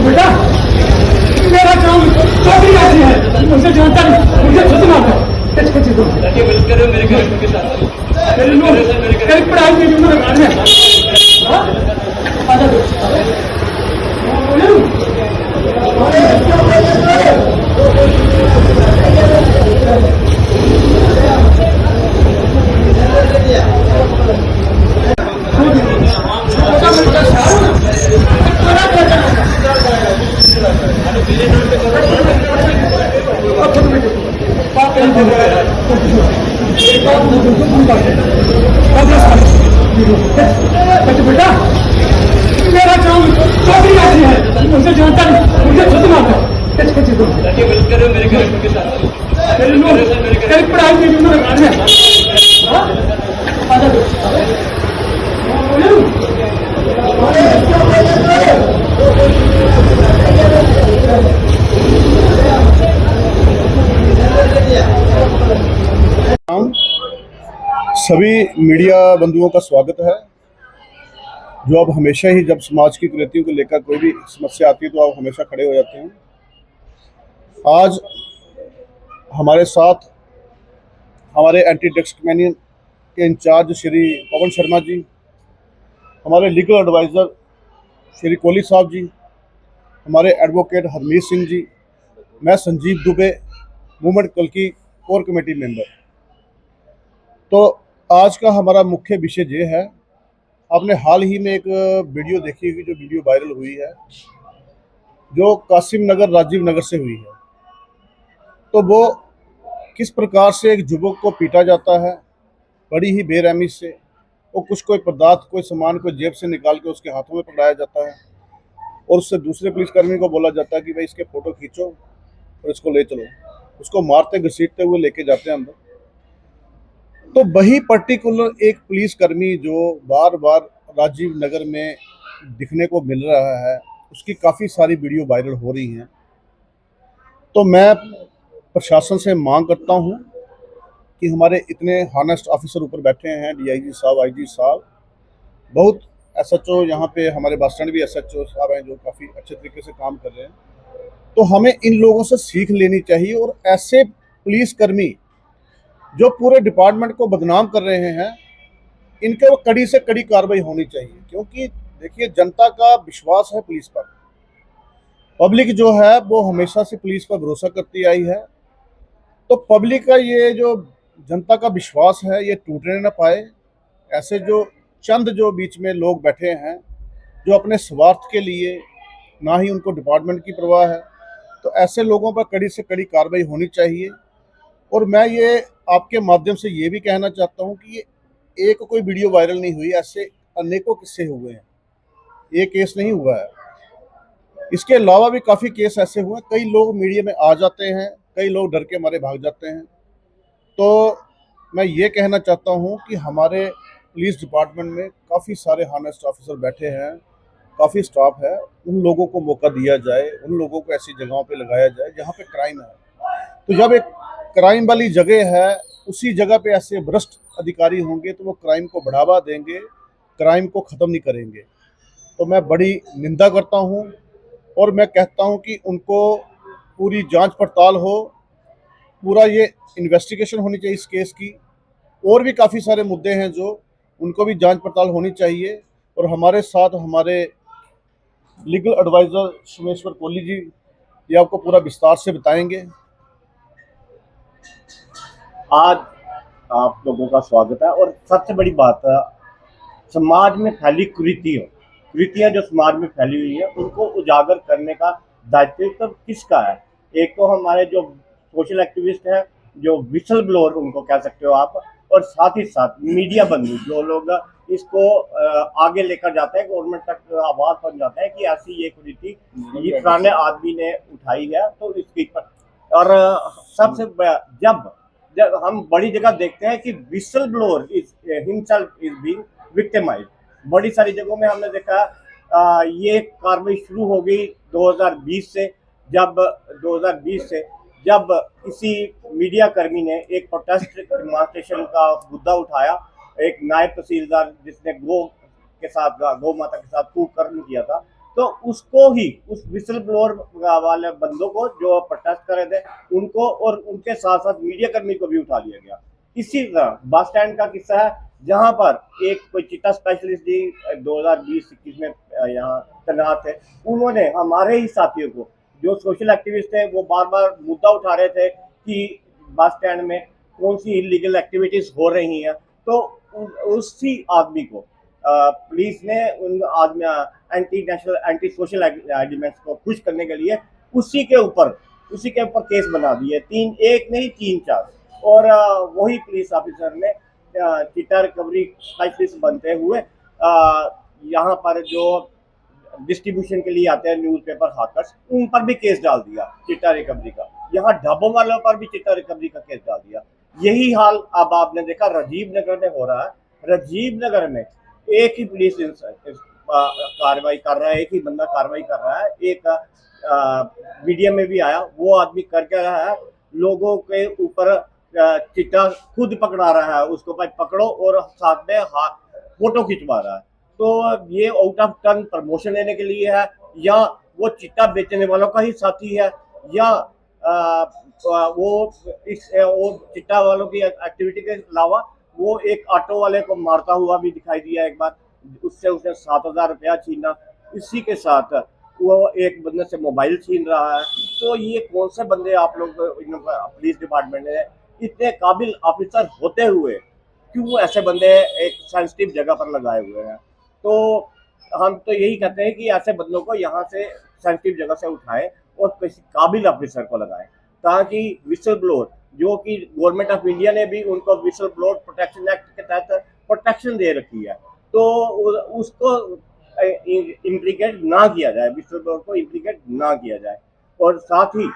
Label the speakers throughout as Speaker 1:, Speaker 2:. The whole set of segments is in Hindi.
Speaker 1: बेटा मेरा काम चौधरी ऐसी है, मुझे जानता नहीं, मुझे खुद मारता है। मिलकर मेरे घर के साथ मेरी पढ़ाई की उम्र बाद में बेटा मेरा काम चौधरी ऐसी है, मुझे जानता नहीं, मुझे खुद मारता है। मिलकर मेरे घर के साथ मेरी पढ़ाई की उम्र बाद में
Speaker 2: सभी मीडिया बंधुओं का स्वागत है, जो अब हमेशा ही जब समाज की कुरीतियों को लेकर कोई भी समस्या आती है तो आप हमेशा खड़े हो जाते हैं। आज हमारे साथ हमारे एंटी ड्रग्स कम्पेनियन के इंचार्ज श्री पवन शर्मा जी, हमारे लीगल एडवाइज़र श्री कोहली साहब जी, हमारे एडवोकेट हरमीत सिंह जी, मैं संजीव दुबे, मूवमेंट कल की कोर कमेटी मेंबर। तो आज का हमारा मुख्य विषय ये है, आपने हाल ही में एक वीडियो देखी होगी जो वीडियो वायरल हुई है, जो कासिम नगर राजीव नगर से हुई है। तो वो किस प्रकार से एक युवक को पीटा जाता है बड़ी ही बेरहमी से, वो कुछ कोई पदार्थ कोई सामान कोई जेब से निकाल के उसके हाथों में पकड़ाया जाता है और उससे दूसरे पुलिसकर्मी को बोला जाता है कि भाई इसके फ़ोटो खींचो और इसको ले चलो। उसको मारते घसीटते हुए लेके जाते हैं अंदर। तो वही पर्टिकुलर एक पुलिसकर्मी जो बार बार राजीव नगर में दिखने को मिल रहा है, उसकी काफ़ी सारी वीडियो वायरल हो रही हैं। तो मैं प्रशासन से मांग करता हूं कि हमारे इतने हॉनेस्ट ऑफिसर ऊपर बैठे हैं, डीआईजी साहब, आईजी साहब, बहुत एसएचओ यहाँ पे हमारे बस स्टैंड भी एसएचओ साहब हैं जो काफ़ी अच्छे तरीके से काम कर रहे हैं। तो हमें इन लोगों से सीख लेनी चाहिए और ऐसे पुलिसकर्मी जो पूरे डिपार्टमेंट को बदनाम कर रहे हैं, इनके वो कड़ी से कड़ी कार्रवाई होनी चाहिए। क्योंकि देखिए, जनता का विश्वास है पुलिस पर, पब्लिक जो है वो हमेशा से पुलिस पर भरोसा करती आई है। तो पब्लिक का ये जो जनता का विश्वास है ये टूटने न पाए। ऐसे जो चंद जो बीच में लोग बैठे हैं जो अपने स्वार्थ के लिए, ना ही उनको डिपार्टमेंट की परवाह है, तो ऐसे लोगों पर कड़ी से कड़ी कार्रवाई होनी चाहिए। और मैं ये आपके माध्यम से ये भी कहना चाहता हूँ कि ये एक कोई वीडियो वायरल नहीं हुई, ऐसे अनेकों किस्से हुए हैं, एक केस नहीं हुआ है। इसके अलावा भी काफ़ी केस ऐसे हुए हैं। कई लोग मीडिया में आ जाते हैं, कई लोग डर के मारे भाग जाते हैं। तो मैं ये कहना चाहता हूँ कि हमारे पुलिस डिपार्टमेंट में काफ़ी सारे हॉनेस्ट ऑफिसर बैठे हैं, काफ़ी स्टाफ है, उन लोगों को मौका दिया जाए, उन लोगों को ऐसी जगहों पे लगाया जाए जहाँ पे क्राइम है। तो जब एक क्राइम वाली जगह है, उसी जगह पे ऐसे भ्रष्ट अधिकारी होंगे तो वो क्राइम को बढ़ावा देंगे, क्राइम को ख़त्म नहीं करेंगे। तो मैं बड़ी निंदा करता हूँ और मैं कहता हूँ कि उनको पूरी जांच पड़ताल हो, पूरा ये इन्वेस्टिगेशन होनी चाहिए इस केस की। और भी काफ़ी सारे मुद्दे हैं जो उनको भी जांच पड़ताल होनी चाहिए। और हमारे साथ हमारे लीगल एडवाइज़र सोमेश्वर कोहली जी ये आपको पूरा विस्तार से बताएंगे।
Speaker 3: आज आप लोगों का स्वागत है। और सबसे बड़ी बात है, समाज में फैली कुरीतियां जो समाज में फैली हुई है उनको उजागर करने का दायित्व तो किसका है? एक तो हमारे जो सोशल एक्टिविस्ट हैं, जो विसल ब्लोअर उनको कह सकते हो आप, और साथ ही साथ मीडिया बंधु जो लोग इसको आगे लेकर जाते हैं, गवर्नमेंट तक आवाज बन जाते हैं कि ऐसी ये कुरीति ये पुराने आदमी ने उठाई है। तो इसके पर और सबसे जब हम बड़ी जगह देखते हैं कि whistle blower is himself is being victimised. बड़ी सारी जगहों में हमने देखा ये कार्रवाई शुरू हो गई 2020 से, जब किसी मीडिया कर्मी ने एक प्रोटेस्ट डेमोन्स्ट्रेशन का मुद्दा उठाया, एक नायब तहसीलदार जिसने गौ माता के साथ कुकर्म किया था, तो उसको ही, उस विसल ब्लोअर वाले बंदों को जो प्रोटेस्ट कर रहे थे उनको और उनके साथ साथ मीडिया कर्मी को भी उठा लिया गया। इसी तरह बस स्टैंड का किस्सा है जहां पर एक कोई चिट्टा स्पेशलिस्ट जी 2020-21 में यहाँ तैनात थे। उन्होंने हमारे ही साथियों को, जो सोशल एक्टिविस्ट थे, वो बार बार मुद्दा उठा रहे थे कि बस स्टैंड में कौन सी इलीगल एक्टिविटीज हो रही हैं, तो उसी आदमी को पुलिस ने उन आदमी anti national anti social elements को खुश करने के लिए उसी के ऊपर केस बना दिए, एक नहीं 3-4। और वही पुलिस ऑफिसर ने चिट्टा रिकवरी स्पेशलिस्ट बनते हुए यहाँ पर जो डिस्ट्रीब्यूशन के लिए आते हैं न्यूज़पेपर हाकर्स, उन पर भी केस डाल दिया चिट्टा रिकवरी का। यहाँ ढाबों वालों पर भी चिट्टा रिकवरी का केस डाल दिया। यही हाल अब आपने देखा राजीव नगर में हो रहा है। राजीव नगर में एक ही पुलिस कार्रवाई कर रहा है, एक ही बंदा कार्रवाई कर रहा है। एक मीडिया में भी आया, वो आदमी करके रहा है, लोगों के ऊपर चिट्टा खुद पकड़ा रहा है, उसको भाई पकड़ो और साथ में फोटो खिंचवा रहा है। तो ये आउट ऑफ टर्न प्रमोशन लेने के लिए है, या वो चिट्टा बेचने वालों का ही साथी है, या वो चिट्टा वालों की एक्टिविटी के अलावा वो एक ऑटो वाले को मारता हुआ भी दिखाई दिया एक बार, उससे उसने 7,000 रुपया छीना। इसी के साथ वो एक बंदे से मोबाइल छीन रहा है। तो ये कौन से बंदे आप लोग पुलिस डिपार्टमेंट ने इतने काबिल ऑफिसर होते हुए क्यों ऐसे बंदे एक सेंसिटिव जगह पर लगाए हुए हैं? तो हम तो यही कहते हैं कि ऐसे बंदों को यहाँ से सेंसिटिव जगह से उठाएं और किसी काबिल ऑफिसर को लगाएं, ताकि विसल ब्लोअर, जो कि गवर्नमेंट ऑफ इंडिया ने भी उनको विसल ब्लोअर प्रोटेक्शन एक्ट के तहत प्रोटेक्शन दे रखी है, तो उसको इम्प्लीकेट ना किया जाए, विसल ब्लोअर को इम्प्लीकेट ना किया जाए। और साथ ही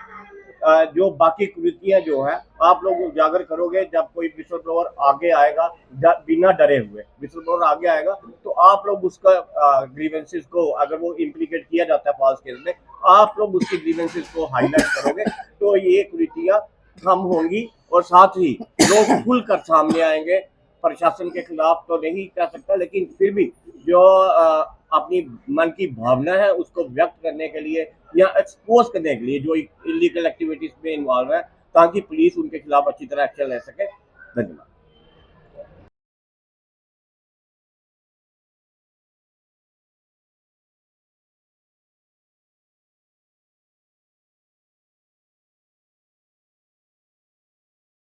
Speaker 3: जो बाकी कुरीतियां जो है आप लोग उजागर करोगे, जब कोई विसल ब्लोअर आगे आएगा बिना डरे हुए विसल ब्लोअर आगे आएगा, तो आप लोग उसका ग्रीवेंसेस को, अगर वो इम्प्लीकेट किया जाता है फॉल्स केस में, आप लोग उसकी ग्रीवेंसेस को हाईलाइट करोगे तो ये कुरीतियां कम होंगी। और साथ ही लोग खुलकर सामने आएंगे। प्रशासन के खिलाफ तो नहीं कह सकता, लेकिन फिर भी जो अपनी मन की भावना है उसको व्यक्त करने के लिए या एक्सपोज करने के लिए जो इलीगल एक्टिविटीज में इन्वॉल्व है, ताकि पुलिस उनके खिलाफ अच्छी तरह एक्शन ले सके। धन्यवाद।